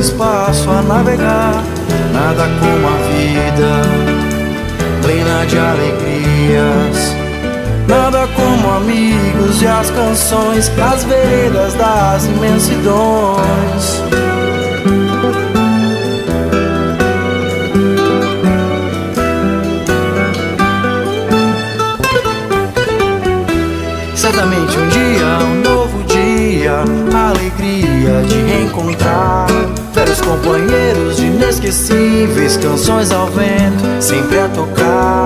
espaço a navegar. Nada como a vida plena de alegrias. Nada como amigos e as canções, as veredas das imensidões. Certamente um dia, um novo dia, a alegria de reencontrar velhos companheiros de inesquecíveis canções ao vento, sempre a tocar.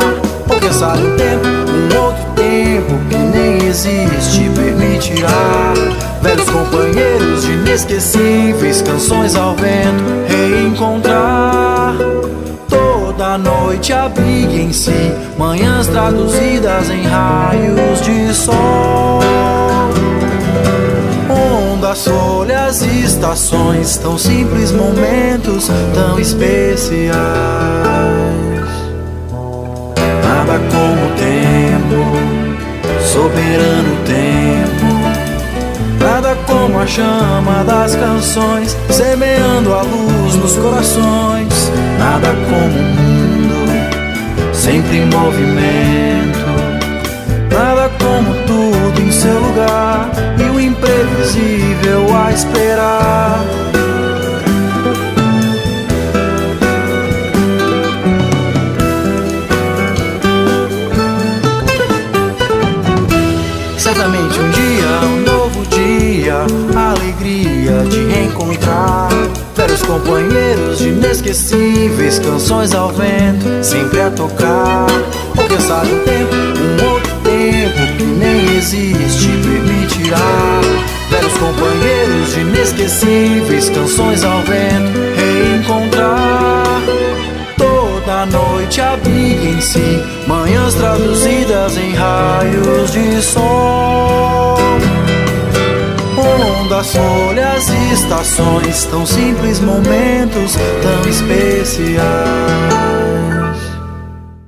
Ou quem sabe um tempo, um outro tempo que nem existe, permitirá velhos companheiros de inesquecíveis canções ao vento reencontrar. Toda noite abriga em si manhãs traduzidas em raios de sol. Ondas, folhas e estações, tão simples momentos, tão especiais. Nada como o tempo, soberano tempo. Nada como a chama das canções, semeando a luz nos corações. Nada como um mundo sempre em movimento. Nada como tudo em seu lugar e o imprevisível a esperar. Certamente um dia, um novo dia, a alegria de reencontrar velhos companheiros de inesquecíveis canções ao vento, sempre a tocar. Ou quem sabe um tempo, um outro tempo que nem existe, permitirá velhos companheiros de inesquecíveis canções ao vento reencontrar. Toda noite abriga em si manhãs traduzidas em raios de sol. Ondas, folhas e estações, tão simples momentos, tão especiais.